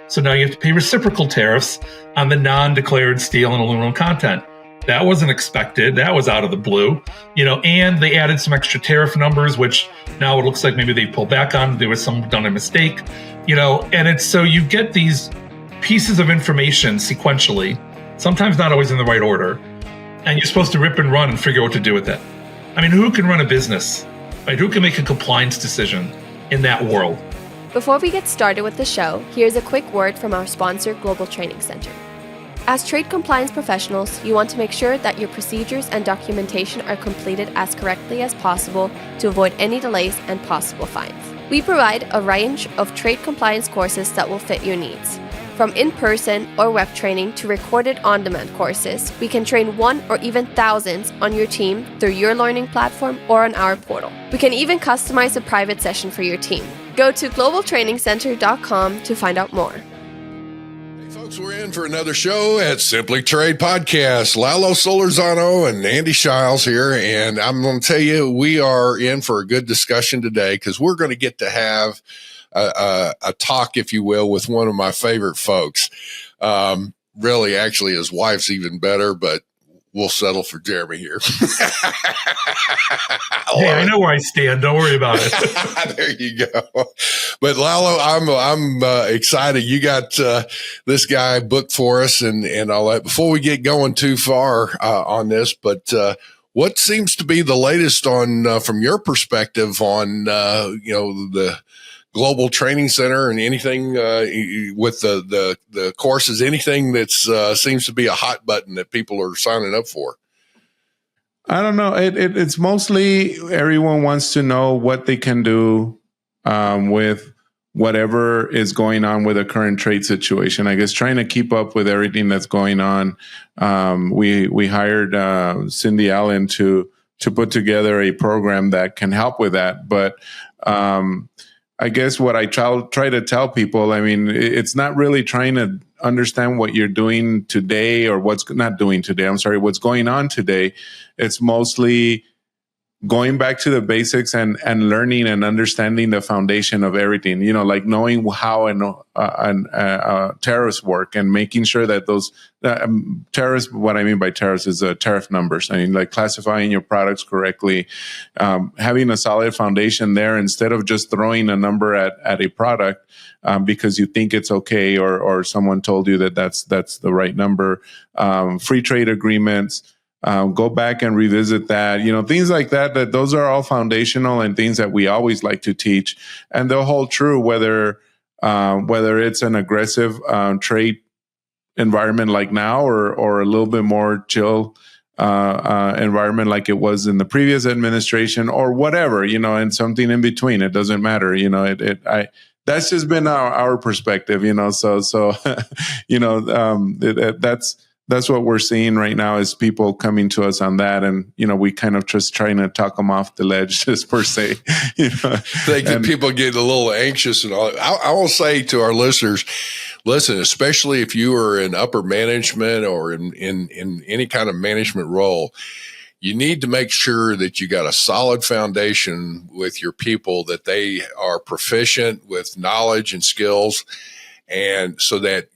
So now you have to pay reciprocal tariffs on the non-declared steel and aluminum content. That wasn't expected. That was out of the blue, and they added some extra tariff numbers, which now it looks like maybe they pulled back on. There was some done a mistake, and it's so you get these pieces of information sequentially, sometimes not always in the right order, and you're supposed to rip and run and figure out what to do with it. I mean, who can run a business, right? Who can make a compliance decision in that world? Before we get started with the show, here's a quick word from our sponsor, Global Training Center. As trade compliance professionals, you want to make sure that your procedures and documentation are completed as correctly as possible to avoid any delays and possible fines. We provide a range of trade compliance courses that will fit your needs. From in-person or web training to recorded on-demand courses, we can train one or even thousands on your team through your learning platform or on our portal. We can even customize a private session for your team. Go to globaltrainingcenter.com to find out more. Folks, we're in for another show at Simply Trade Podcast. Lalo Solorzano and Andy Shiles here, and I'm going to tell you, we are in for a good discussion today because we're going to get to have a talk, if you will, with one of my favorite folks. Really, actually, his wife's even better, but we'll settle for Jeremy here. Hey, I know where I stand. Don't worry about it. There you go. But Lalo, I'm excited. You got this guy booked for us and all that. Before we get going too far on this, but what seems to be the latest on from your perspective on the Global Training Center and anything with the courses, anything that's seems to be a hot button that people are signing up for? I don't know. It's mostly everyone wants to know what they can do with whatever is going on with the current trade situation. I guess trying to keep up with everything that's going on. We hired Cindy Allen to put together a program that can help with that. But I guess what I try to tell people, I mean, it's not really trying to understand what you're doing today or what's going on today. It's mostly going back to the basics and learning and understanding the foundation of everything, like knowing how tariffs work and making sure that those tariffs, what I mean by tariffs is tariff numbers. I mean, like classifying your products correctly, having a solid foundation there instead of just throwing a number at a product because you think it's okay or someone told you that that's the right number. Free trade agreements. Go back and revisit that, things like that those are all foundational and things that we always like to teach. And they'll hold true whether it's an aggressive trade environment like now or a little bit more chill environment like it was in the previous administration or whatever, and something in between. It doesn't matter, that's just been our perspective, so that's what we're seeing right now is people coming to us on that. And, we kind of just trying to talk them off the ledge just per se. People get a little anxious and all. I will say to our listeners, listen, especially if you are in upper management or in any kind of management role, you need to make sure that you got a solid foundation with your people, that they are proficient with knowledge and skills. And so that,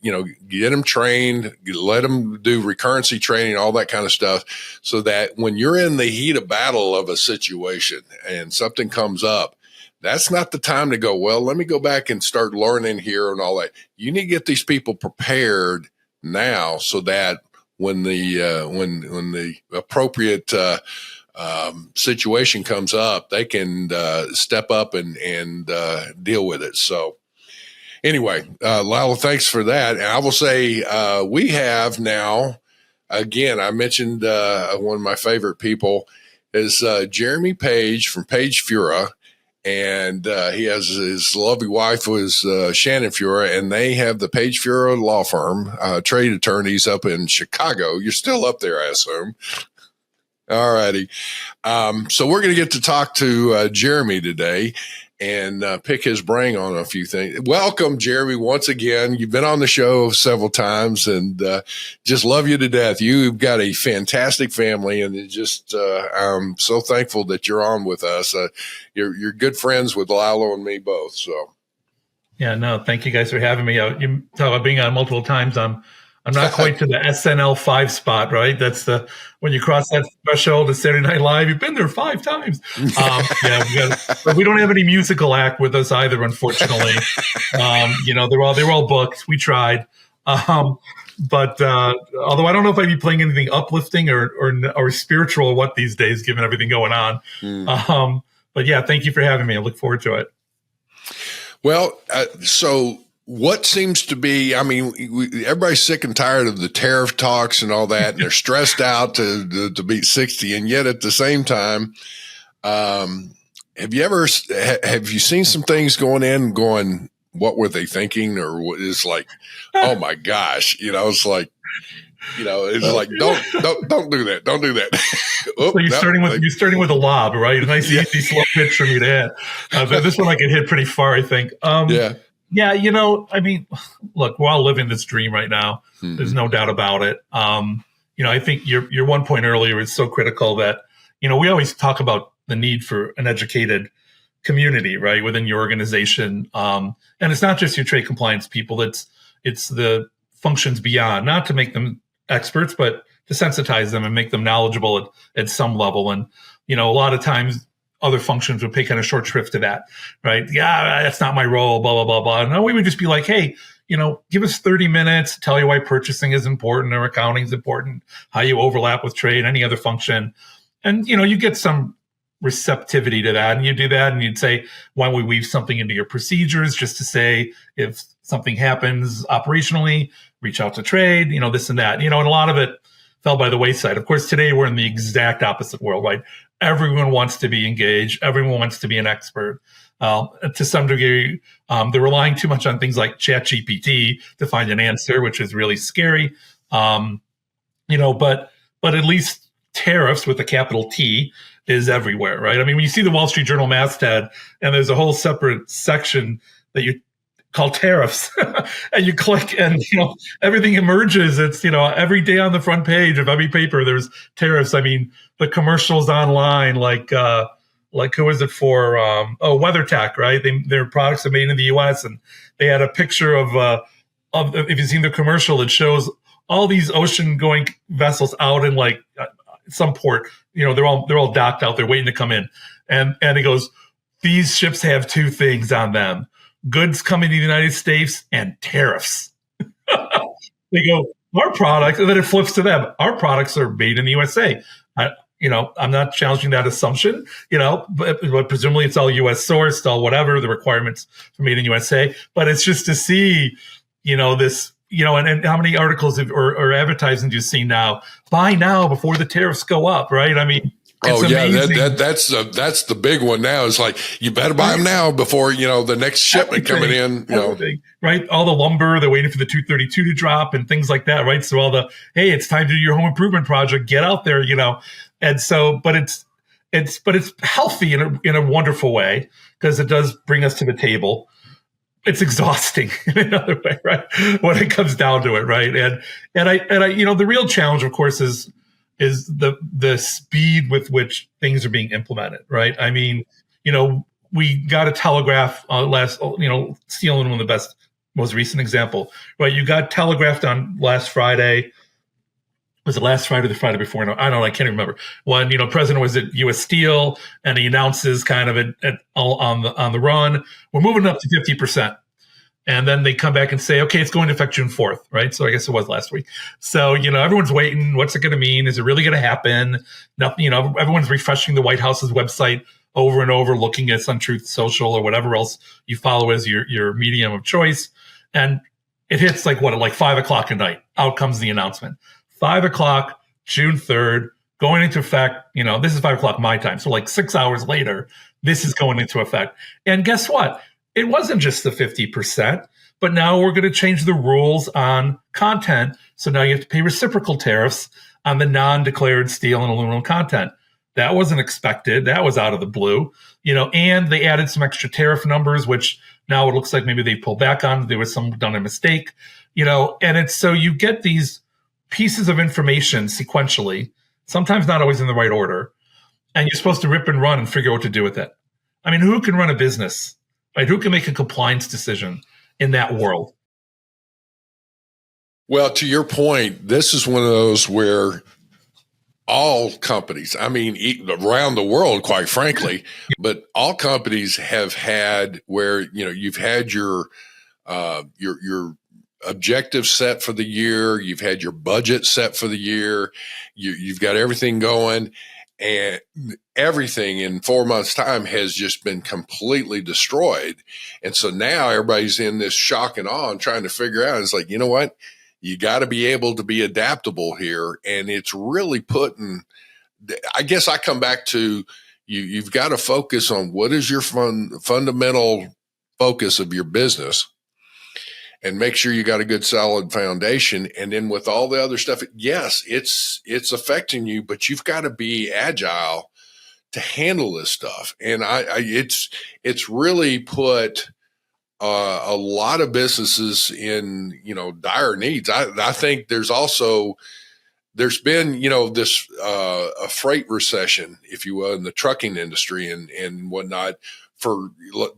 get them trained, let them do recurrency training, all that kind of stuff, so that when you're in the heat of battle of a situation and something comes up, that's not the time to go, well, let me go back and start learning here and all that. You need to get these people prepared now so that when the appropriate situation comes up, they can step up and deal with it. So anyway, Lalo, thanks for that. And I will say we have now, again, I mentioned one of my favorite people is Jeremy Page from Page Fura. And he has his lovely wife was Shannon Fura, and they have the Page Fura Law Firm, trade attorneys up in Chicago. You're still up there, I assume. All righty. So we're going to get to talk to Jeremy today and pick his brain on a few things. Welcome, Jeremy, once again. You've been on the show several times and just love you to death. You've got a fantastic family, and I'm so thankful that you're on with us. You're good friends with Lalo and me both. So, Yeah, no, thank you guys for having me. You talk about being on multiple times. I'm not quite to the SNL 5 spot, right? That's the when you cross that threshold of Saturday Night Live. You've been there 5 times. Yeah, but we don't have any musical act with us either, unfortunately. They're all booked. We tried, but although I don't know if I'd be playing anything uplifting or spiritual or what these days, given everything going on. But yeah, thank you for having me. I look forward to it. Well, so what seems to be, I mean, everybody's sick and tired of the tariff talks and all that, and they're stressed out to beat 60. And yet at the same time, have you seen some things going in going, what were they thinking? Or what is like, oh my gosh, it's like, it's like, don't do that. Don't do that. So you're starting with a lob, right? A nice, easy, slow pitch for me to hit. But this one I could hit pretty far, I think. Yeah. I mean, look, we're all living this dream right now. Mm-hmm. There's no doubt about it. I think your one point earlier is so critical that, we always talk about the need for an educated community, right, within your organization. And it's not just your trade compliance people. It's the functions beyond, not to make them experts, but to sensitize them and make them knowledgeable at some level. And, a lot of times other functions would pay kind of short shrift to that, right? Yeah, that's not my role, blah, blah, blah, blah. No, we would just be like, hey, give us 30 minutes, tell you why purchasing is important or accounting is important, how you overlap with trade, any other function. And, you get some receptivity to that. And you do that and you'd say, why don't we weave something into your procedures just to say if something happens operationally, reach out to trade, this and that, and a lot of it fell by the wayside. Of course, today we're in the exact opposite world, right? Everyone wants to be engaged. Everyone wants to be an expert. To some degree, they're relying too much on things like ChatGPT to find an answer, which is really scary. But at least tariffs with a capital T is everywhere, right? I mean, when you see the Wall Street Journal masthead and there's a whole separate section that you call tariffs and you click and, everything emerges. It's, every day on the front page of every paper, there's tariffs. I mean, the commercials online, like who is it for? WeatherTech, right? Their products are made in the US and they had a picture of if you've seen the commercial, it shows all these ocean going vessels out in like some port, they're all docked out there waiting to come in. And it goes, these ships have 2 things on them: goods coming to the United States and tariffs. They go, our products, and then it flips to them. Our products are made in the USA. I'm not challenging that assumption, but presumably it's all US sourced, all whatever, the requirements for made in USA. But it's just to see, this, and how many articles or advertising do you see now? Buy now before the tariffs go up, right? I mean, it's amazing. That's the big one now. It's like, you better buy them now before, the next shipment coming in, right? All the lumber, they're waiting for the 232 to drop and things like that, right? So hey, it's time to do your home improvement project, get out there, And so, but it's healthy in a wonderful way because it does bring us to the table. It's exhausting in another way, right? When it comes down to it, right? And I the real challenge, of course, is the speed with which things are being implemented, right? I mean, we got a telegraph steel in one of the best, most recent example, right? You got telegraphed on last Friday. Was it last Friday or the Friday before? No, I don't know. I can't remember. When, President was at U.S. Steel and he announces kind of on the run, we're moving up to 50%. And then they come back and say, okay, it's going to affect June 4th, right? So I guess it was last week. So, everyone's waiting. What's it going to mean? Is it really going to happen? Nothing, everyone's refreshing the White House's website over and over, looking at Sun Truth Social or whatever else you follow as your medium of choice. And it hits like 5 o'clock at night. Out comes the announcement. 5 o'clock, June 3rd, going into effect. This is 5 o'clock my time. So like 6 hours later, this is going into effect. And guess what? It wasn't just the 50%, but now we're going to change the rules on content. So now you have to pay reciprocal tariffs on the non-declared steel and aluminum content. That wasn't expected. That was out of the blue, and they added some extra tariff numbers, which now it looks like maybe they pulled back on. There was some done a mistake, and it's so you get these pieces of information sequentially, sometimes not always in the right order, and you're supposed to rip and run and figure out what to do with it. I mean, who can run a business right? Who can make a compliance decision in that world? Well, to your point, this is one of those where all companies, I mean, around the world, quite frankly, but all companies have had where, you've had your objectives set for the year. You've had your budget set for the year. You've got everything going, and everything in 4 months' time has just been completely destroyed. And so now everybody's in this shock and awe and trying to figure out, it's like, you know what? You got to be able to be adaptable here. And it's really I guess I come back to you've got to focus on what is your fundamental focus of your business, and make sure you got a good solid foundation. And then with all the other stuff, yes, it's affecting you, but you've got to be agile to handle this stuff. And it's really put a lot of businesses in, dire needs. I think there's been, this a freight recession, if you will, in the trucking industry and whatnot for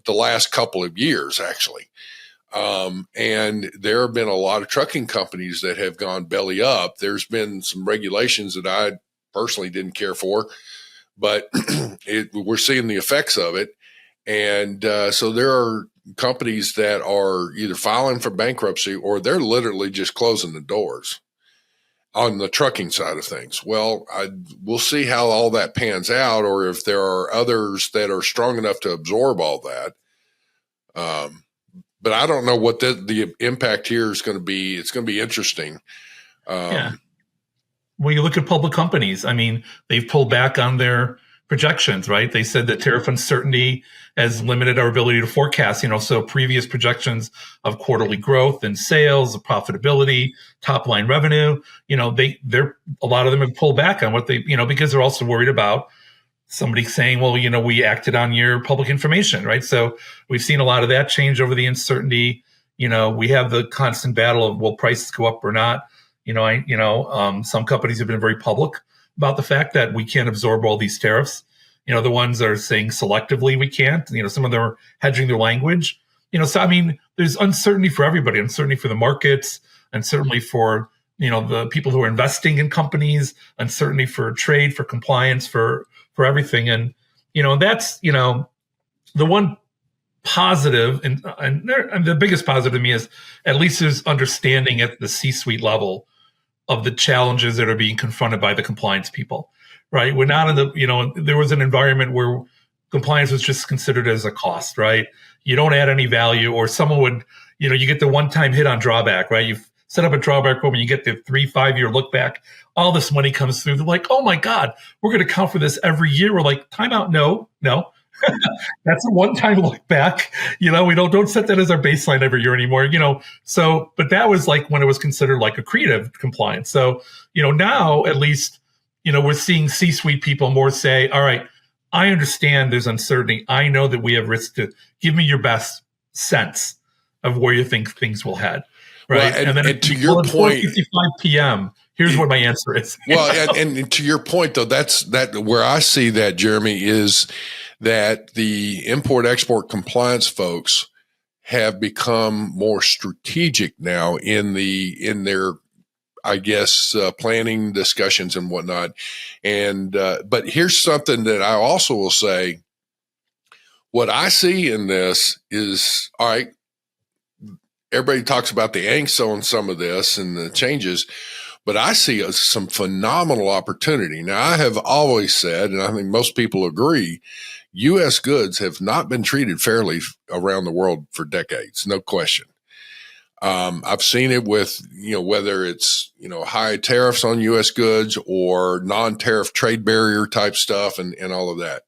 the last couple of years, actually. And there have been a lot of trucking companies that have gone belly up. There's been some regulations that I personally didn't care for, but we're seeing the effects of it. And so there are companies that are either filing for bankruptcy or they're literally just closing the doors on the trucking side of things. Well, we'll see how all that pans out, or if there are others that are strong enough to absorb all that. But I don't know what the impact here is going to be. It's going to be interesting. Yeah. When you look at public companies, I mean, they've pulled back on their projections, right? They said that tariff uncertainty has limited our ability to forecast, so previous projections of quarterly growth and sales, of profitability, top line revenue, they're a lot of them have pulled back on what they, because they're also worried about somebody saying, well, we acted on your public information, right? So we've seen a lot of that change over the uncertainty. We have the constant battle of, will prices go up or not? Some companies have been very public about the fact that we can't absorb all these tariffs. The ones that are saying selectively we can't. Some of them are hedging their language. So I mean, there's uncertainty for everybody, uncertainty for the markets, and certainly for the people who are investing in companies, uncertainty for trade, for compliance, for everything. And that's the one positive, and the biggest positive to me is at least there's understanding at the C-suite level of the challenges that are being confronted by the compliance people, right? We're not in the, there was an environment where compliance was just considered as a cost, right? You don't add any value, or someone would, you get the one-time hit on drawback, right? You set up a drawback program, you get the 3-5 year look back, all this money comes through. They're like, oh my God, we're going to count for this every year. We're like, time out. No. That's a one-time look back. We don't set that as our baseline every year anymore, so, but that was like when it was considered like accretive compliance. So, now at least, we're seeing C-suite people more say, all right, I understand there's uncertainty. I know that we have risk. To give me your best sense of where you think things will head. Right. Well, and to your point, 4:55 p.m. Here's what my answer is. Well, and to your point, though, that's where I see that, Jeremy, is that the import-export compliance folks have become more strategic now in their, I guess, planning discussions and whatnot. And but here's something that I also will say. What I see in this is, all right, everybody talks about the angst on some of this and the changes, but I see some phenomenal opportunity. Now, I have always said, and I think most people agree, U.S. goods have not been treated fairly around the world for decades, no question. I've seen it with, whether it's, high tariffs on U.S. goods or non-tariff trade barrier type stuff and all of that.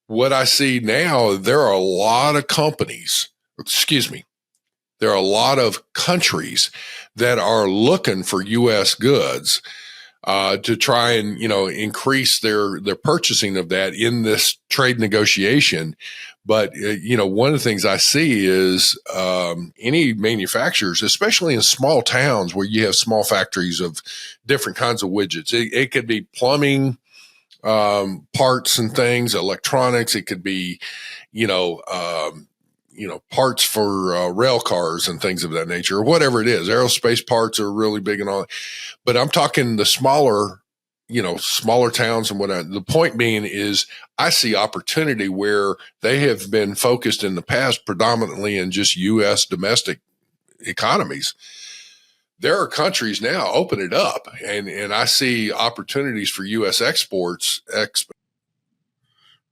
What I see now, there are a lot of there are a lot of countries that are looking for U.S. goods to try and, increase their purchasing of that in this trade negotiation. But, one of the things I see is any manufacturers, especially in small towns where you have small factories of different kinds of widgets. It could be plumbing, parts and things, electronics. It could be, parts for rail cars and things of that nature, or whatever it is. Aerospace parts are really big and all. But I'm talking the smaller towns and whatnot. The point being is I see opportunity where they have been focused in the past predominantly in just U.S. domestic economies. There are countries now open it up, and I see opportunities for U.S. exports.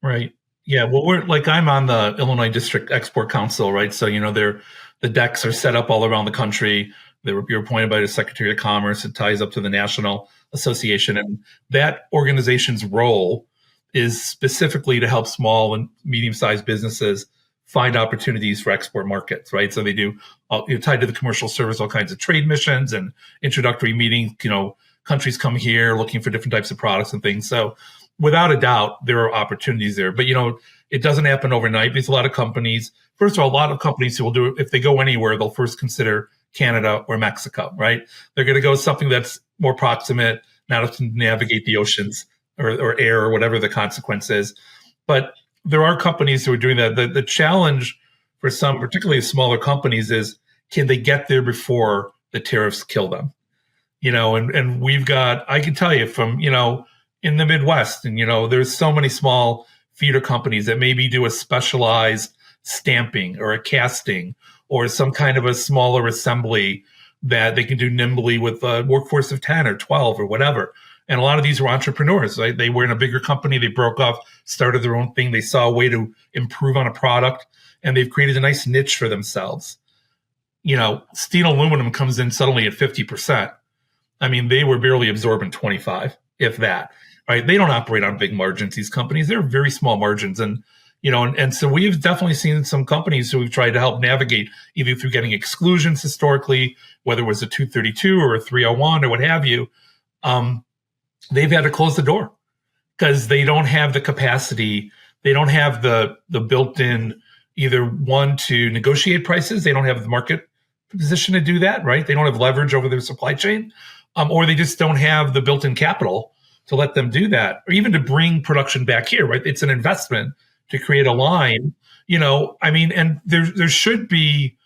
Right. Yeah. Well, I'm on the Illinois District Export Council, right? So, the decks are set up all around the country. You're appointed by the Secretary of Commerce. It ties up to the National Association. And that organization's role is specifically to help small and medium-sized businesses find opportunities for export markets, right? So they do, tied to the commercial service, all kinds of trade missions and introductory meetings. Countries come here looking for different types of products and things. So without a doubt, there are opportunities there. But, it doesn't happen overnight because a lot of companies, first of all, a lot of companies who will do it, if they go anywhere, they'll first consider Canada or Mexico, right? They're going to go something that's more proximate, not have to navigate the oceans or air or whatever the consequence is. But there are companies who are doing that. The challenge for some, particularly smaller companies, is can they get there before the tariffs kill them? And we've got, I can tell you from, in the Midwest, and, there's so many small feeder companies that maybe do a specialized stamping or a casting or some kind of a smaller assembly that they can do nimbly with a workforce of 10 or 12 or whatever. And a lot of these were entrepreneurs, right? They were in a bigger company. They broke off, started their own thing. They saw a way to improve on a product, and they've created a nice niche for themselves. Steel and aluminum comes in suddenly at 50%. I mean, they were barely absorbent 25, if that, right? They don't operate on big margins, these companies. They're very small margins. And, and so we've definitely seen some companies who we've tried to help navigate either through getting exclusions historically, whether it was a 232 or a 301 or what have you. They've had to close the door because they don't have the capacity. They don't have the built-in either one to negotiate prices. They don't have the market position to do that, right? They don't have leverage over their supply chain, or they just don't have the built-in capital to let them do that, or even to bring production back here, right? It's an investment to create a line, and there should be,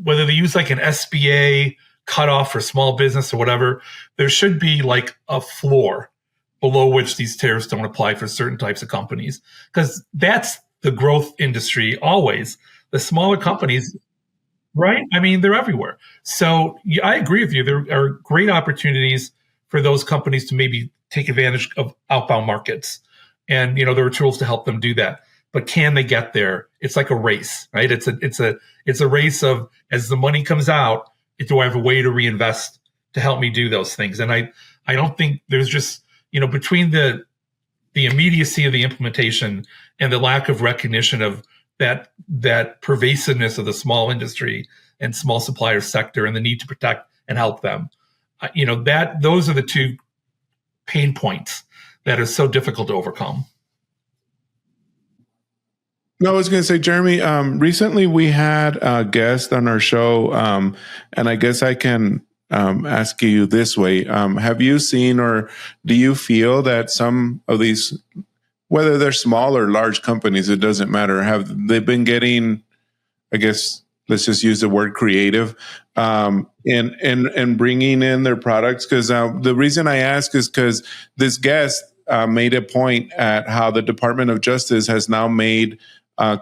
whether they use like an SBA cutoff for small business or whatever, there should be like a floor below which these tariffs don't apply for certain types of companies, because that's the growth industry always. The smaller companies, right? I mean, they're everywhere. So I agree with you. There are great opportunities for those companies to maybe take advantage of outbound markets. And, there are tools to help them do that. But can they get there? It's like a race, right? It's a race of, as the money comes out, do I have a way to reinvest to help me do those things? And I don't think there's just, between the immediacy of the implementation and the lack of recognition of that pervasiveness of the small industry and small supplier sector and the need to protect and help them, those are the two pain points that are so difficult to overcome. No, I was going to say, Jeremy, recently we had a guest on our show, and I guess I can ask you this way. Have you seen, or do you feel that some of these, whether they're small or large companies, it doesn't matter, have they been getting, I guess, let's just use the word creative, and bringing in their products? Because the reason I ask is because this guest made a point at how the Department of Justice has now made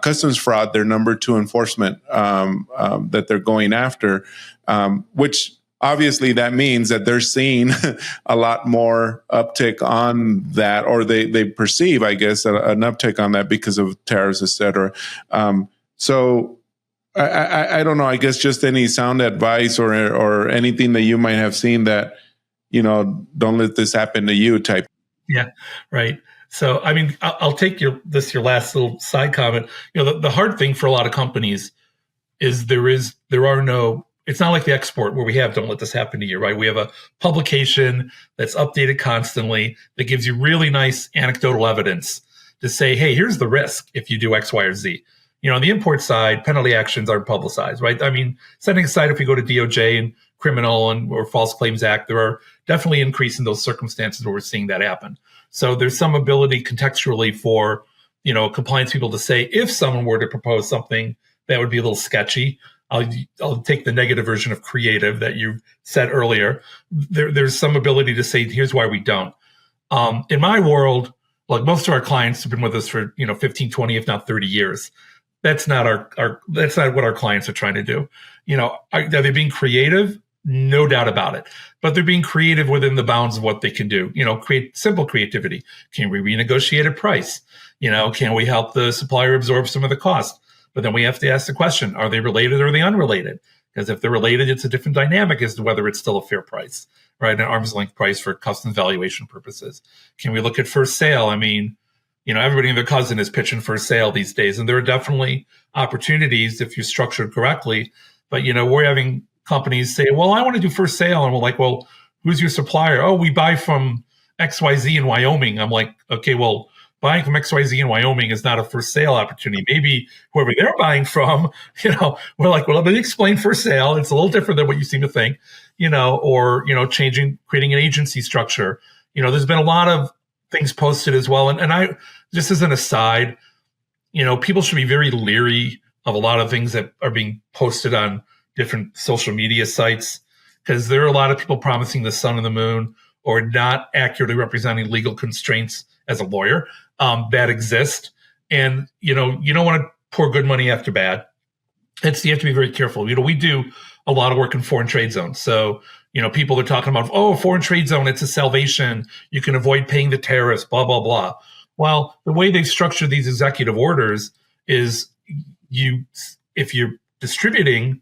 customs fraud their number 2 enforcement that they're going after, which obviously that means that they're seeing a lot more uptick on that, or they perceive, I guess, an uptick on that because of tariffs, et cetera. So I don't know, I guess just any sound advice or anything that you might have seen that, don't let this happen to you type. Yeah, right. So, I mean, I'll take your last little side comment. The hard thing for a lot of companies is it's not like the export where we have, don't let this happen to you, right? We have a publication that's updated constantly that gives you really nice anecdotal evidence to say, hey, here's the risk if you do X, Y, or Z. On the import side, penalty actions aren't publicized, right? I mean, setting aside if we go to DOJ and criminal or False Claims Act, there are definitely increase in those circumstances where we're seeing that happen. So there's some ability contextually for, compliance people to say, if someone were to propose something that would be a little sketchy, I'll take the negative version of creative that you said earlier. There's some ability to say, here's why we don't. In my world, like most of our clients have been with us for 15, 20, if not 30 years. That's not that's not what our clients are trying to do. Are they being creative? No doubt about it. But they're being creative within the bounds of what they can do. Create simple creativity. Can we renegotiate a price? Can we help the supplier absorb some of the cost? But then we have to ask the question, are they related or are they unrelated? Because if they're related, it's a different dynamic as to whether it's still a fair price, right? An arm's length price for customs valuation purposes. Can we look at first sale? I mean, everybody and their cousin is pitching first sale these days. And there are definitely opportunities if you're structured correctly. But, we're having companies say, well, I want to do first sale. And we're like, well, who's your supplier? Oh, we buy from XYZ in Wyoming. I'm like, okay, well, buying from XYZ in Wyoming is not a first sale opportunity. Maybe whoever they're buying from, we're like, well, let me explain first sale. It's a little different than what you seem to think, or, creating an agency structure. There's been a lot of things posted as well. And I, just as an aside, people should be very leery of a lot of things that are being posted on different social media sites, because there are a lot of people promising the sun and the moon or not accurately representing legal constraints as a lawyer that exist. And, you don't want to pour good money after bad. You have to be very careful. We do a lot of work in foreign trade zones. So, people are talking about, foreign trade zone, it's a salvation. You can avoid paying the tariffs, blah, blah, blah. Well, the way they've structured these executive orders is if you're distributing,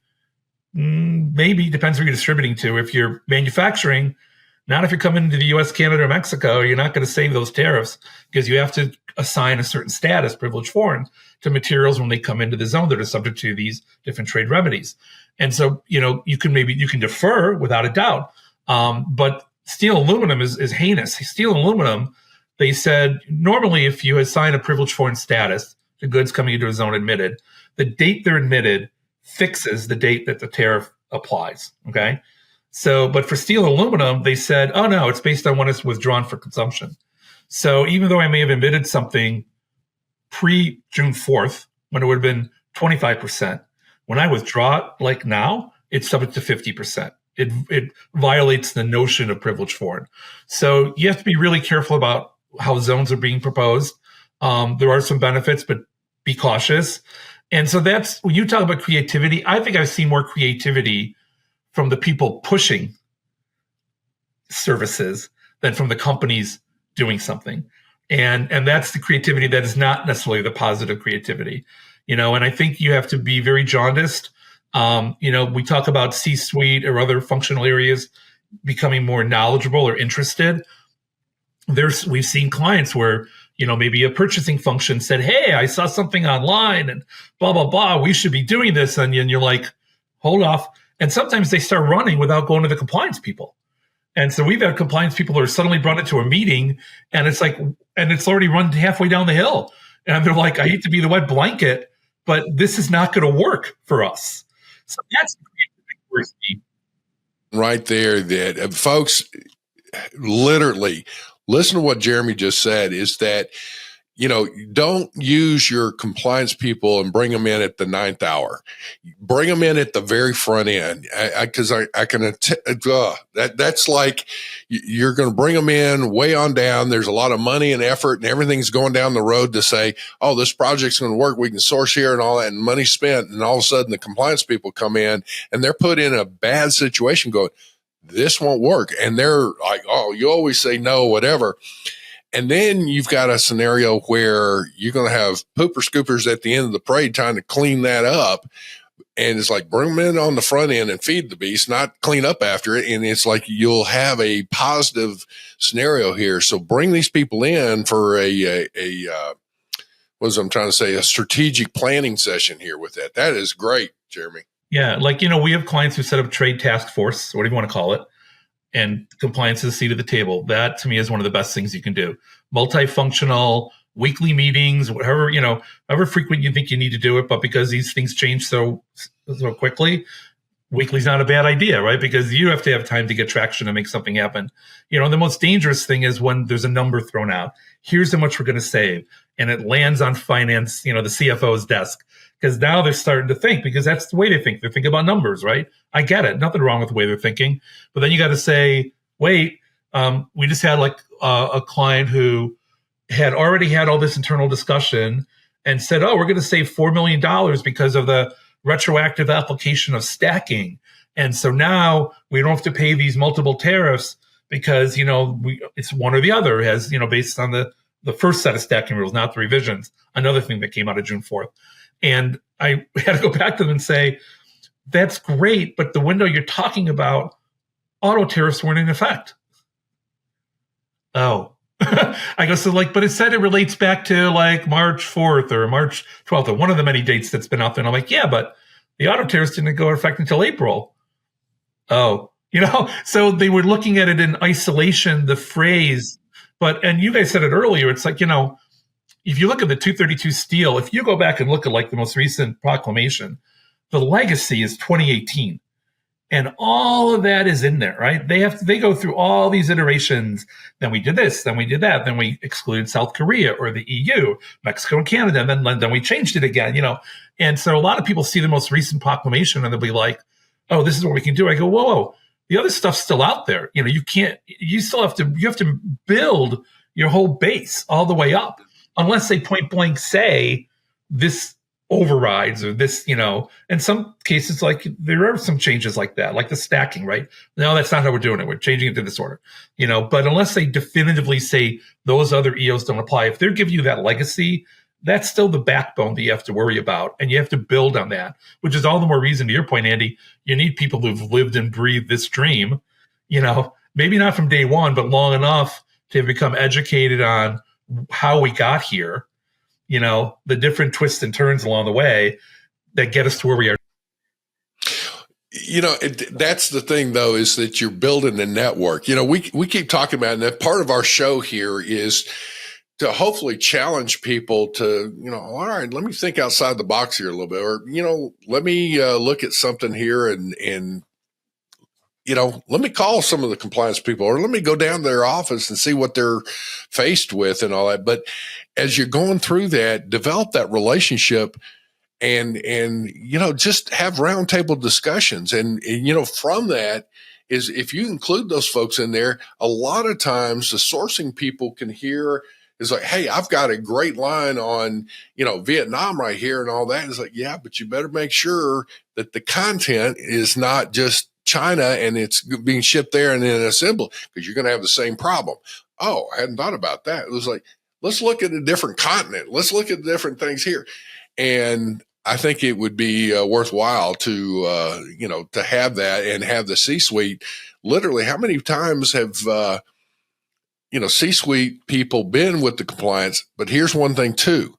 maybe depends who you're distributing to. If you're manufacturing, not if you're coming into the US, Canada, or Mexico, you're not going to save those tariffs because you have to assign a certain status, privileged foreign, to materials when they come into the zone that are subject to these different trade remedies. And so, you can defer without a doubt. But steel and aluminum is heinous. Steel and aluminum, they said, normally if you assign a privileged foreign status to goods coming into a zone admitted, the date they're admitted fixes the date that the tariff applies. Okay. So, but for steel and aluminum, they said, oh no, it's based on when it's withdrawn for consumption. So even though I may have admitted something pre-June 4th, when it would have been 25%, when I withdraw it, like now, it's subject to 50%. It violates the notion of privileged foreign. So you have to be really careful about how zones are being proposed. There are some benefits, but be cautious. And so that's, when you talk about creativity, I think I've seen more creativity from the people pushing services than from the companies doing something. And that's the creativity that is not necessarily the positive creativity. And I think you have to be very jaundiced. We talk about C-suite or other functional areas becoming more knowledgeable or interested. We've seen clients where, maybe a purchasing function said, hey, I saw something online and blah, blah, blah, we should be doing this. And you're like, hold off. And sometimes they start running without going to the compliance people. And so we've had compliance people that are suddenly brought into a meeting and it's already run halfway down the hill. And they're like, I hate to be the wet blanket, but this is not going to work for us. So that's the creativity we're seeing. Right there, that folks, literally listen to what Jeremy just said, is that, don't use your compliance people and bring them in at the 9th hour. Bring them in at the very front end. Because that's like you're going to bring them in way on down. There's a lot of money and effort and everything's going down the road to say, oh, this project's going to work. We can source here and all that, and money spent. And all of a sudden the compliance people come in and they're put in a bad situation going, this won't work. And they're like, oh, you always say no, whatever. And then you've got a scenario where you're going to have pooper scoopers at the end of the parade trying to clean that up. And it's like, bring them in on the front end and feed the beast, not clean up after it. And it's like, you'll have a positive scenario here. So bring these people in for a strategic planning session here with that. That is great, Jeremy. Yeah. We have clients who set up trade task force, whatever you want to call it, and compliance is a seat at the table. That to me is one of the best things you can do. Multifunctional, weekly meetings, whatever, however frequent you think you need to do it. But because these things change so quickly, weekly's not a bad idea, right? Because you have to have time to get traction to make something happen. The most dangerous thing is when there's a number thrown out. Here's how much we're going to save. And it lands on finance, the CFO's desk. Because now they're starting to think, because that's the way they think. They're thinking about numbers, right? I get it. Nothing wrong with the way they're thinking. But then you got to say, wait, we just had a client who had already had all this internal discussion and said, oh, we're going to save $4 million because of the retroactive application of stacking. And so now we don't have to pay these multiple tariffs because, it's one or the other, has, based on the first set of stacking rules, not the revisions, another thing that came out of June 4th. And I had to go back to them and say, that's great, but the window you're talking about, auto tariffs weren't in effect. Oh. I go, but it said it relates back to March 4th or March 12th or one of the many dates that's been out there. And I'm like, yeah, but the auto tariffs didn't go into effect until April. Oh, so they were looking at it in isolation, the phrase, and you guys said it earlier. It's if you look at the 232 steel, if you go back and look at the most recent proclamation, the legacy is 2018. And all of that is in there, right? They go through all these iterations. Then we did this, then we did that, then we excluded South Korea or the EU, Mexico and Canada, and then we changed it again, And so a lot of people see the most recent proclamation and they'll be like, oh, this is what we can do. I go, whoa. The other stuff's still out there. You have to build your whole base all the way up, unless they point blank say this overrides or this, in some cases, there are some changes like that, like the stacking, right? No, that's not how we're doing it. We're changing it to this order, but unless they definitively say those other EOs don't apply, if they're giving you that legacy, that's still the backbone that you have to worry about. And you have to build on that, which is all the more reason, to your point, Andy, you need people who've lived and breathed this dream, maybe not from day one, but long enough to have become educated on how we got here, the different twists and turns along the way that get us to where we are. That's the thing, though, is that you're building a network. We keep talking about, and that part of our show here is to hopefully challenge people to, all right, let me think outside the box here a little bit, or, let me look at something here and let me call some of the compliance people, or let me go down to their office and see what they're faced with and all that. But as you're going through that, develop that relationship and just have roundtable discussions. And from that is, if you include those folks in there, a lot of times the sourcing people can hear is like, hey, I've got a great line on, Vietnam right here and all that. It's like, yeah, but you better make sure that the content is not just China and it's being shipped there and then assembled, because you're going to have the same problem. Oh, I hadn't thought about that. It was like, let's look at a different continent. Let's look at different things here. And I think it would be worthwhile to, to have that and have the C-suite. Literally, how many times have, C-suite people been with the compliance? But here's one thing too.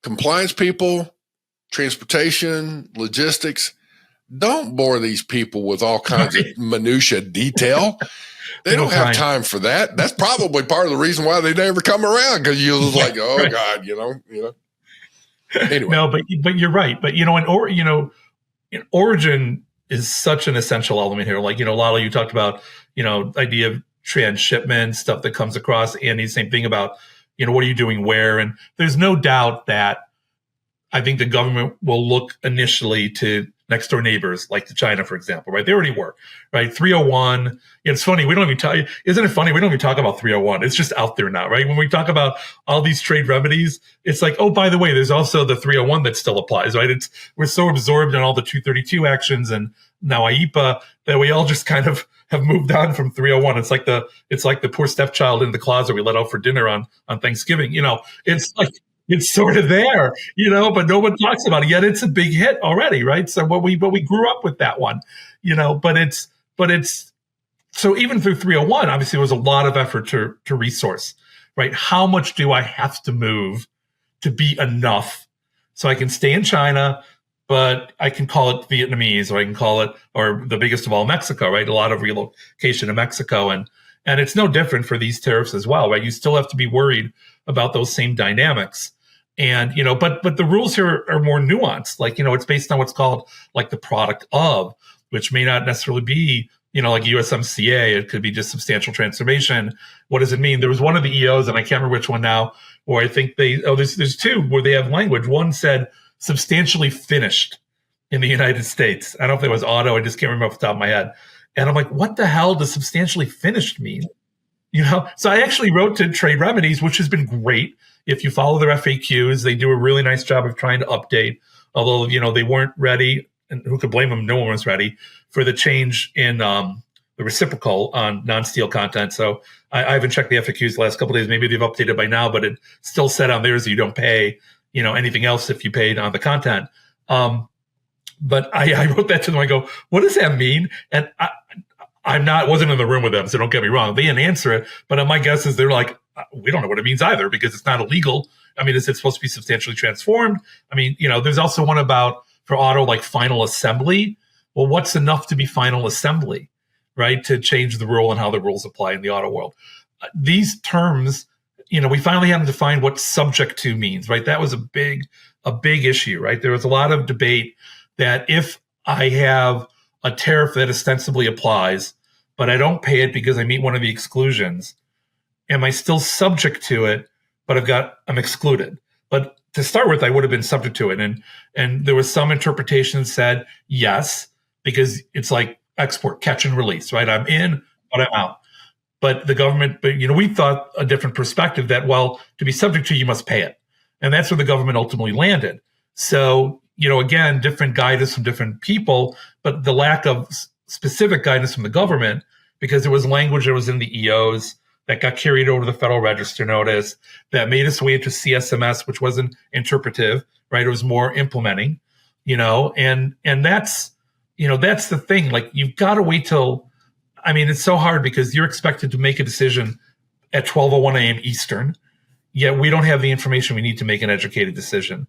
Compliance people, transportation, logistics, don't bore these people with all kinds of minutia detail. They don't have time for that. That's probably part of the reason why they never come around, because you're just like, oh, right. God, Anyway. No, but you're right. But, origin is such an essential element here. Lala, you talked about, idea of transshipment, stuff that comes across, and the same thing about, what are you doing where? And there's no doubt that I think the government will look initially to next door neighbors, like to China, for example, right? They already were, right? 301. It's funny. We don't even talk. Isn't it funny? We don't even talk about 301. It's just out there now, right? When we talk about all these trade remedies, it's like, oh, by the way, there's also the 301 that still applies, right? We're so absorbed in all the 232 actions and now IEPA that we all just kind of have moved on from 301. It's like the poor stepchild in the closet we let out for dinner on Thanksgiving. It's like, it's sort of there, but no one talks about it yet. It's a big hit already, right? So we grew up with that one, but it's so even through 301, obviously there was a lot of effort to resource, right? How much do I have to move to be enough so I can stay in China, but I can call it Vietnamese, or I can call it, or the biggest of all, Mexico, right? A lot of relocation to Mexico, and And it's no different for these tariffs as well, right? You still have to be worried about those same dynamics. And, but the rules here are more nuanced. Like, it's based on what's called like the product of, which may not necessarily be, like USMCA. It could be just substantial transformation. What does it mean? There was one of the EOs, and I can't remember which one now, where I think there's two where they have language. One said substantially finished in the United States. I don't know if it was auto. I just can't remember off the top of my head. And I'm like, what the hell does substantially finished mean? So I actually wrote to Trade Remedies, which has been great. If you follow their FAQs, they do a really nice job of trying to update, although, they weren't ready, and who could blame them? No one was ready for the change in the reciprocal on non-steel content. So I haven't checked the FAQs the last couple of days. Maybe they've updated by now, but it still said on theirs that you don't pay, anything else if you paid on the content. But I wrote that to them. I go, what does that mean? And wasn't in the room with them, so don't get me wrong. They didn't answer it, but my guess is they're like, we don't know what it means either, because it's not illegal. I mean, is it supposed to be substantially transformed? I mean, there's also one about for auto, like final assembly. Well, what's enough to be final assembly, right? To change the rule and how the rules apply in the auto world. These terms, we finally had to define what subject to means, right? That was a big issue, right? There was a lot of debate that if I have a tariff that ostensibly applies, but I don't pay it because I meet one of the exclusions, am I still subject to it, but I'm excluded? But to start with, I would have been subject to it. And there was some interpretation that said yes, because it's like export, catch and release, right? I'm in, but I'm out. But the government, we thought a different perspective that, well, to be subject to, you must pay it. And that's where the government ultimately landed. So, again, different guidance from different people, but the lack of specific guidance from the government, because there was language that was in the EOs that got carried over to the Federal Register notice that made its way into CSMS, which wasn't interpretive, right? It was more implementing, and that's, that's the thing. Like, you've got to wait till, it's so hard because you're expected to make a decision at 12:01 a.m. Eastern, yet we don't have the information we need to make an educated decision.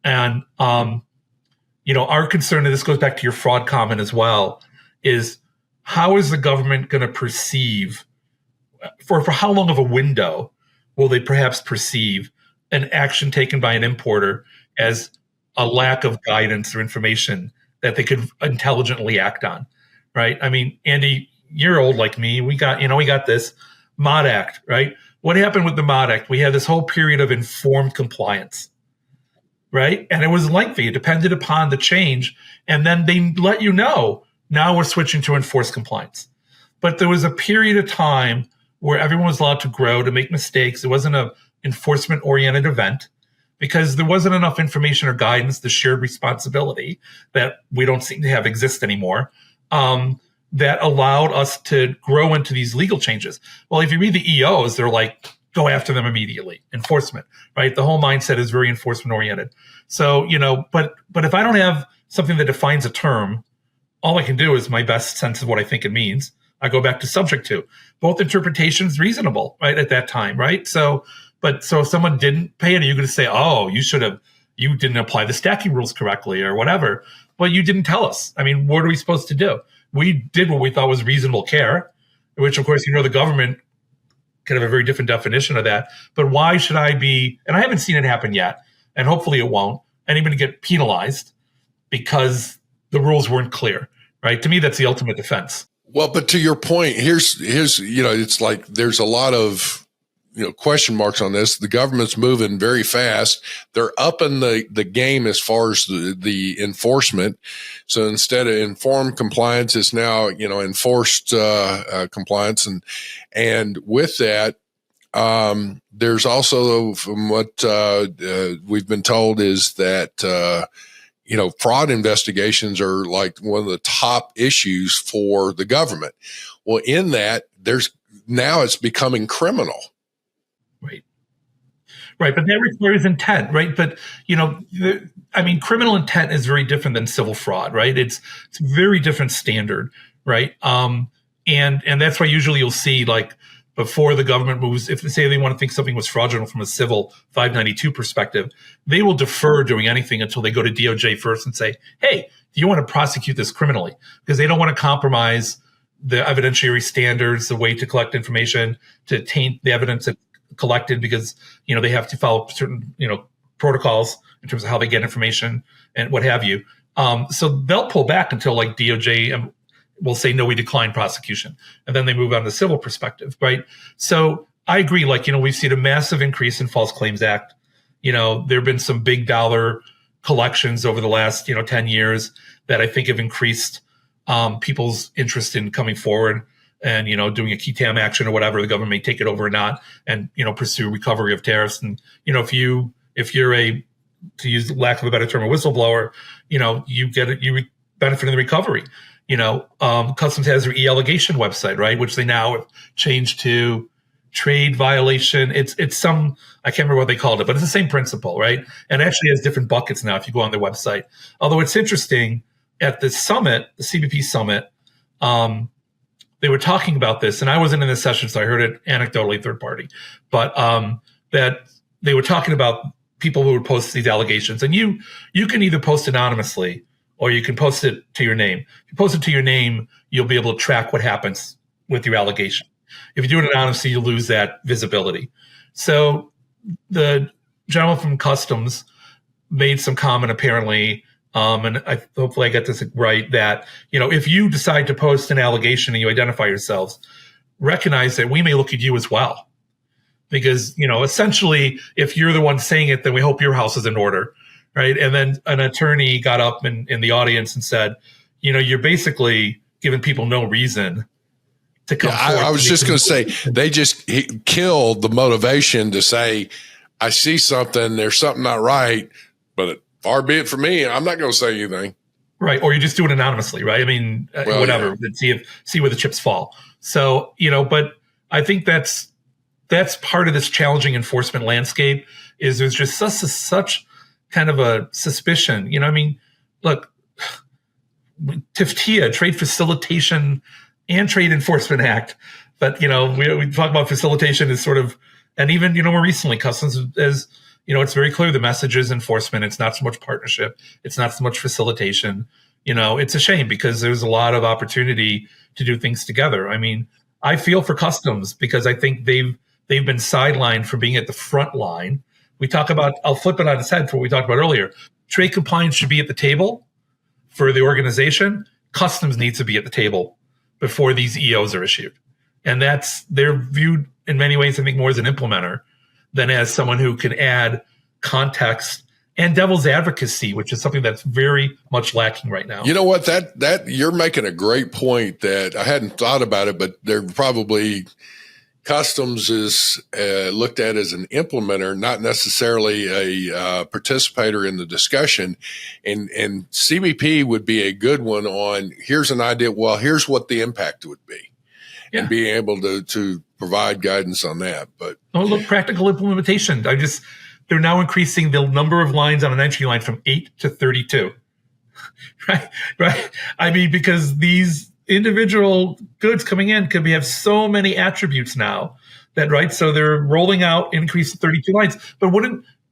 And, our concern, and this goes back to your fraud comment as well, is how is the government going to perceive, for how long of a window will they perhaps perceive an action taken by an importer as a lack of guidance or information that they could intelligently act on, right? I mean, Andy, you're old like me. We got this MOD Act, right? What happened with the MOD Act? We had this whole period of informed compliance, right? And it was lengthy. It depended upon the change. And then they let you know, now we're switching to enforced compliance. But there was a period of time where everyone was allowed to grow, to make mistakes. It wasn't an enforcement-oriented event because there wasn't enough information or guidance, the shared responsibility that we don't seem to have exist anymore, that allowed us to grow into these legal changes. Well, if you read the EOs, they're like, go after them immediately. Enforcement, right? The whole mindset is very enforcement-oriented. So, but if I don't have something that defines a term, all I can do is my best sense of what I think it means. I go back to subject to. Both interpretations reasonable, right, at that time, right? So if someone didn't pay it, you're going to say, oh, you didn't apply the stacking rules correctly or whatever. Well, you didn't tell us. I mean, what are we supposed to do? We did what we thought was reasonable care, which, of course, the government could have a very different definition of that. But why should I be, and I haven't seen it happen yet, and hopefully it won't, anybody get penalized because the rules weren't clear, right? To me, that's the ultimate defense. Well, but to your point, here's it's like there's a lot of question marks on this. The government's moving very fast. They're upping the game as far as the enforcement. So instead of informed compliance, it's now enforced compliance, and with that, there's also, from what we've been told, is that fraud investigations are like one of the top issues for the government. Well, in that, now it's becoming criminal. Right. But that requires intent, right? But, criminal intent is very different than civil fraud, right? It's a very different standard, right? And that's why usually you'll see, like, before the government moves, if they say they want to think something was fraudulent from a civil 592 perspective, they will defer doing anything until they go to DOJ first and say, hey, do you want to prosecute this criminally? Because they don't want to compromise the evidentiary standards, the way to collect information, to taint the evidence that's collected, because, they have to follow certain, protocols in terms of how they get information and what have you. So they'll pull back until like DOJ will say, no, we decline prosecution. And then they move on to the civil perspective, right? So I agree. Like, we've seen a massive increase in False Claims Act. There have been some big dollar collections over the last, 10 years that I think have increased people's interest in coming forward and, doing a key tam action or whatever. The government may take it over or not and, pursue recovery of tariffs. And, if you're a, to use lack of a better term, a whistleblower, you get it, you benefit in the recovery. Customs has their e-allegation website, right? Which they now have changed to trade violation. It's some, I can't remember what they called it, but it's the same principle, right? And it actually has different buckets now if you go on their website. Although it's interesting, at the summit, the CBP summit, they were talking about this, and I wasn't in this session, so I heard it anecdotally, third party, but that they were talking about people who would post these allegations. And you can either post anonymously or you can post it to your name. If you post it to your name, you'll be able to track what happens with your allegation. If you do it anonymously, you lose that visibility. So the gentleman from Customs made some comment apparently, and hopefully I get this right, that, if you decide to post an allegation and you identify yourselves, recognize that we may look at you as well. Because, essentially, if you're the one saying it, then we hope your house is in order, right? And then an attorney got up in the audience and said, you're basically giving people no reason to come forward. I was just going to say, they just killed the motivation to say, I see something, there's something not right, but far be it from me, I'm not going to say anything. Right. Or you just do it anonymously, right? I mean, whatever, yeah. See where the chips fall. So, but I think that's part of this challenging enforcement landscape, is there's just such kind of a suspicion. Look, TFTA, Trade Facilitation and Trade Enforcement Act. But, we talk about facilitation as sort of, and even, more recently, Customs is, it's very clear the message is enforcement. It's not so much partnership. It's not so much facilitation. It's a shame because there's a lot of opportunity to do things together. I mean, I feel for Customs because I think they've been sidelined from being at the front line. We talk about, I'll flip it on its head for what we talked about earlier. Trade compliance should be at the table for the organization. Customs needs to be at the table before these EOs are issued. And they're viewed in many ways, I think, more as an implementer than as someone who can add context and devil's advocacy, which is something that's very much lacking right now. You know what? That you're making a great point that I hadn't thought about it, but they're probably, Customs is looked at as an implementer, not necessarily a participator in the discussion. And CBP would be a good one on, here's an idea. Well, here's what the impact would be, and being able to provide guidance on that. But look, practical implementation. They're now increasing the number of lines on an entry line from 8 to 32. Right. I mean, because these individual goods coming in could have so many attributes now that, right? So they're rolling out increase to 32 lines. But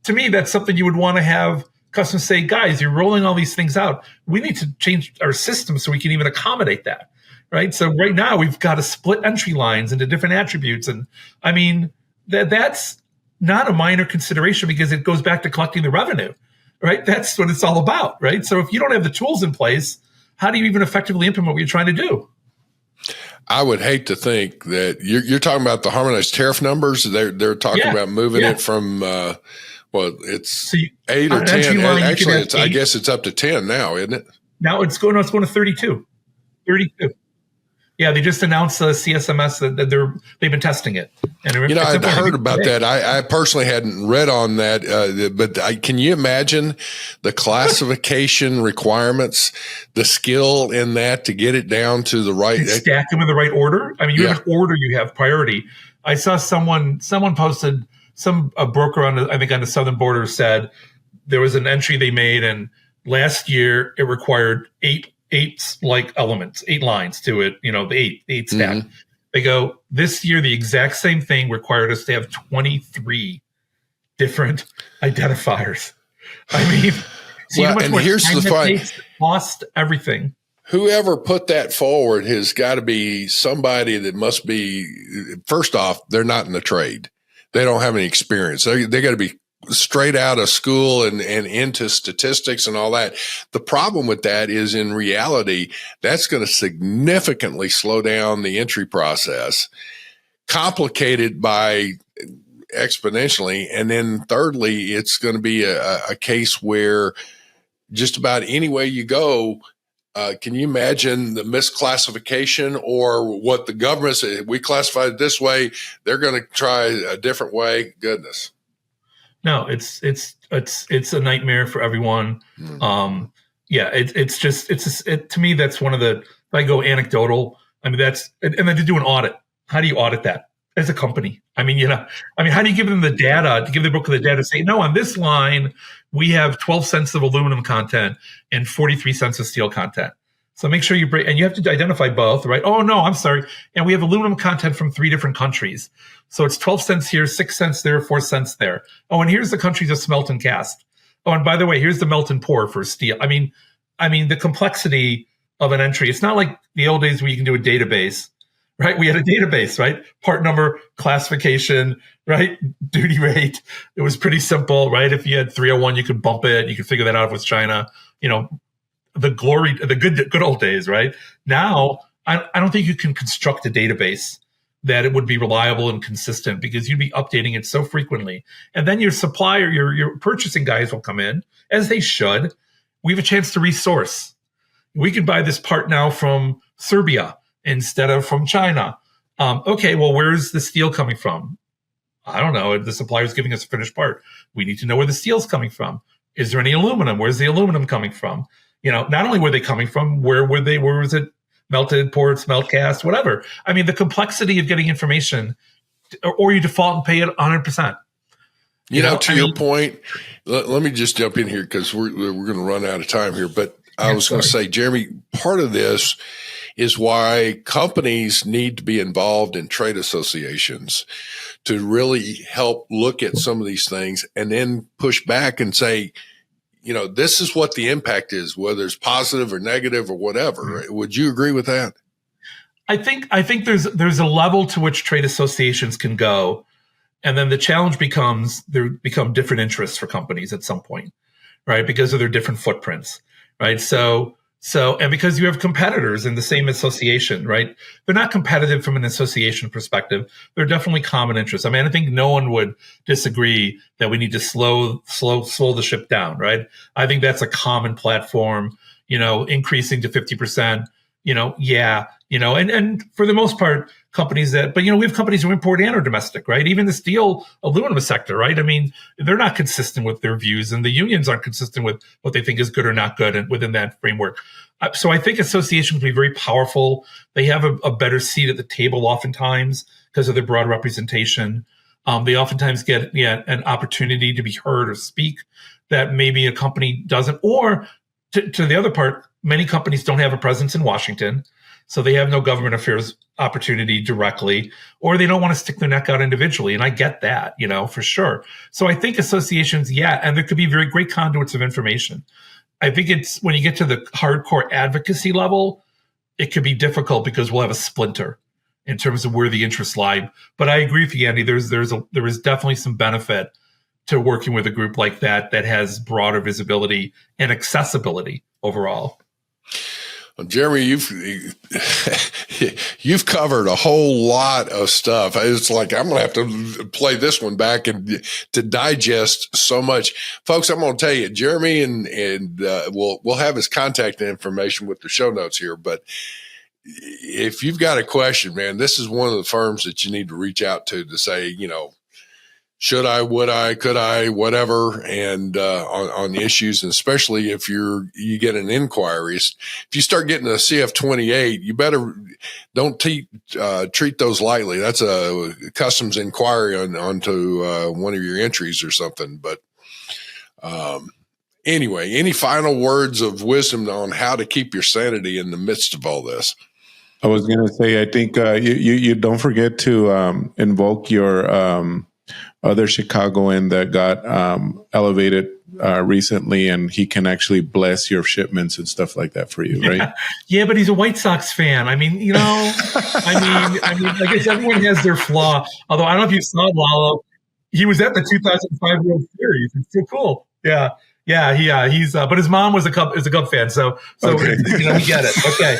to me, that's something you would want to have Customs say, guys, you're rolling all these things out. We need to change our system so we can even accommodate that, right? So right now we've got to split entry lines into different attributes. And I mean, that's not a minor consideration because it goes back to collecting the revenue, right? That's what it's all about, right? So if you don't have the tools in place, how do you even effectively implement what you're trying to do? I would hate to think that you're talking about the harmonized tariff numbers. They're talking about moving it from, it's 8 or 10. Actually, I guess it's up to 10 now, isn't it? Now it's going to 32. 32. Yeah, they just announced CSMS that they've been testing it. And I'd heard about that. I personally hadn't read on that, but can you imagine the classification requements, the skill in that to get it down to the right, stack them in the right order? I mean, you have an order, you have priority. I saw someone posted, a broker on the southern border said there was an entry they made, and last year it required eight like elements, 8 lines to it, the eight stack. Mm-hmm. They go, this year, the exact same thing required us to have 23 different identifiers. I mean, see how much more time it takes, cost, everything. whoever put that forward has got to be somebody that must be, first off, they're not in the trade. They don't have any experience. They got to be straight out of school and into statistics and all that. The problem with that is, in reality, that's going to significantly slow down the entry process, complicated by exponentially. And then thirdly, it's going to be a case where just about any way you go, can you imagine the misclassification, or what the government said, we classified it this way, they're going to try a different way? Goodness. No, it's a nightmare for everyone. To me, that's one of the, if I go anecdotal, I mean, and then to do an audit. How do you audit that as a company? I mean, how do you give them the data, to give the broker the data, say, no, on this line, we have 12 cents of aluminum content and 43 cents of steel content. So make sure you break, and you have to identify both, right? Oh, no, I'm sorry. And we have aluminum content from 3 different countries. So it's 12 cents here, 6 cents there, 4 cents there. Oh, and here's the countries of smelt and cast. Oh, and by the way, here's the melt and pour for steel. I mean, the complexity of an entry, it's not like the old days where you can do a database, right? We had a database, right? Part number, classification, right? Duty rate. It was pretty simple, right? If you had 301, you could bump it. You could figure that out if it was China, the good old days, right? Now, I don't think you can construct a database that it would be reliable and consistent, because you'd be updating it so frequently. And then your supplier, your purchasing guys will come in, as they should. We have a chance to resource. We can buy this part now from Serbia instead of from China. Okay, well, where's the steel coming from? I don't know. The supplier's giving us a finished part. We need to know where the steel's coming from. Is there any aluminum? Where's the aluminum coming from? Not only were they coming from, where was it melted, poured, smelt, cast, whatever. I mean, the complexity of getting information, or you default and pay it 100%. To your point, let me just jump in here, because we're going to run out of time here. But I was going to say, Jeremy, part of this is why companies need to be involved in trade associations to really help look at some of these things, and then push back and say, this is what the impact is, whether it's positive or negative or whatever. Mm-hmm. Would you agree with that? I think there's a level to which trade associations can go, and then the challenge becomes there become different interests for companies at some point, right? Because of their different footprints, right? So and because you have competitors in the same association, right? They're not competitive from an association perspective. They're definitely common interests. I mean, I think no one would disagree that we need to slow the ship down, right? I think that's a common platform, increasing to 50%, and for the most part, companies but we have companies who import and are domestic, right? Even the steel aluminum sector, right? I mean, they're not consistent with their views, and the unions aren't consistent with what they think is good or not good, and within that framework. So I think associations can be very powerful. They have a better seat at the table oftentimes because of their broad representation. They oftentimes get an opportunity to be heard or speak that maybe a company doesn't. Or to the other part, many companies don't have a presence in Washington, so they have no government affairs opportunity directly, or they don't want to stick their neck out individually. And I get that, for sure. So I think associations, and there could be very great conduits of information. I think it's when you get to the hardcore advocacy level, it could be difficult because we'll have a splinter in terms of where the interests lie. But I agree with you, Andy. There is definitely some benefit to working with a group like that has broader visibility and accessibility overall. Well, Jeremy, you've covered a whole lot of stuff. It's like I'm going to have to play this one back and to digest so much. Folks, I'm going to tell you, Jeremy, and we'll have his contact information with the show notes here. But if you've got a question, man, this is one of the firms that you need to reach out to say, should I, would I, could I, whatever, and on the issues, and especially if you get an inquiry. If you start getting a CF-28, you better don't treat those lightly. That's a customs inquiry onto one of your entries or something. But anyway, any final words of wisdom on how to keep your sanity in the midst of all this? I was going to say, I think you don't forget to invoke your other Chicagoan that got elevated recently, and he can actually bless your shipments and stuff like that for you, right? Yeah, but he's a White Sox fan. I mean, I guess everyone has their flaw. Although I don't know if you saw Lalo. He was at the 2005 World Series. It's so cool. Yeah. He's. But his mom is a Cub fan, so okay. We get it. Okay,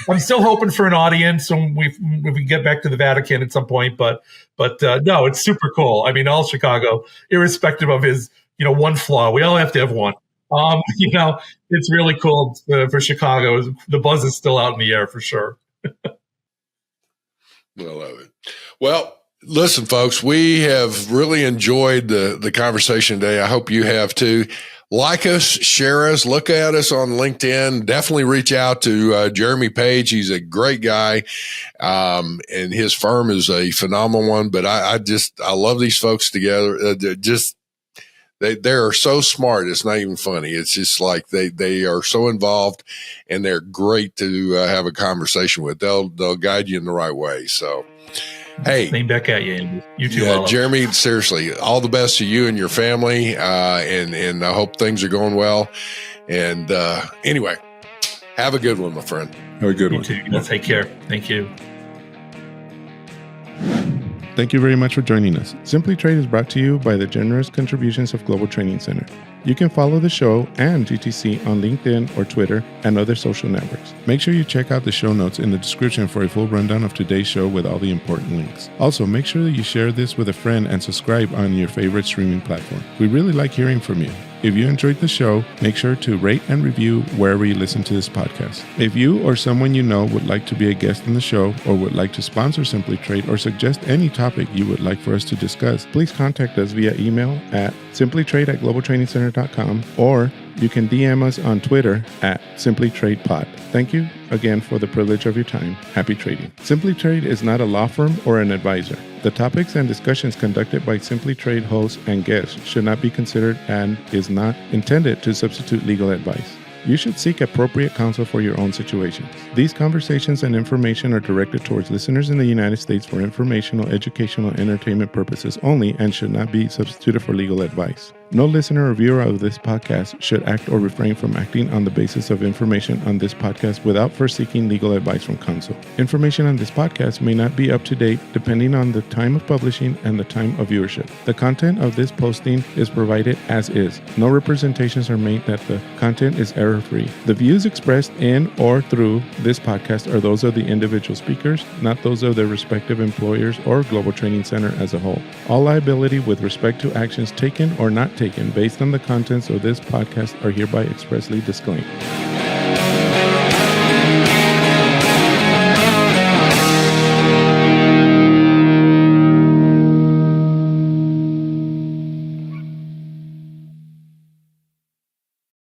I'm still hoping for an audience when we get back to the Vatican at some point. But no, it's super cool. I mean, all Chicago, irrespective of his one flaw, we all have to have one. It's really cool for Chicago. The buzz is still out in the air for sure. I love it. Well, listen, folks, we have really enjoyed the conversation today. I hope you have too. Like us, share us, look at us on LinkedIn. Definitely reach out to Jeremy Page. He's a great guy, and his firm is a phenomenal one. But I love these folks together. They are so smart. It's not even funny. It's just like they are so involved, and they're great to have a conversation with. They'll guide you in the right way. So. Hey, same back at you, Andy. You too, yeah, Jeremy. Seriously, all the best to you and your family, and I hope things are going well. And anyway, have a good one, my friend. Have a good one. You too. Take care. Thank you. Thank you very much for joining us. Simply Trade is brought to you by the generous contributions of Global Training Center. You can follow the show and GTC on LinkedIn or Twitter and other social networks. Make sure you check out the show notes in the description for a full rundown of today's show with all the important links. Also, make sure that you share this with a friend and subscribe on your favorite streaming platform. We really like hearing from you. If you enjoyed the show, make sure to rate and review wherever you listen to this podcast. If you or someone you know would like to be a guest on the show or would like to sponsor Simply Trade or suggest any topic you would like for us to discuss, please contact us via email at simplytrade@globaltrainingcenter.com, or you can DM us on Twitter at simplytradepod. Thank you again for the privilege of your time. Happy trading. Simply Trade is not a law firm or an advisor. The topics and discussions conducted by Simply Trade hosts and guests should not be considered and is not intended to substitute legal advice. You should seek appropriate counsel for your own situations. These conversations and information are directed towards listeners in the United States for informational, educational, and entertainment purposes only and should not be substituted for legal advice. No listener or viewer of this podcast should act or refrain from acting on the basis of information on this podcast without first seeking legal advice from counsel. Information on this podcast may not be up to date depending on the time of publishing and the time of viewership. The content of this posting is provided as is. No representations are made that the content is error-free. The views expressed in or through this podcast are those of the individual speakers, not those of their respective employers or Global Training Center as a whole. All liability with respect to actions taken or not taken based on the contents of this podcast are hereby expressly disclaimed.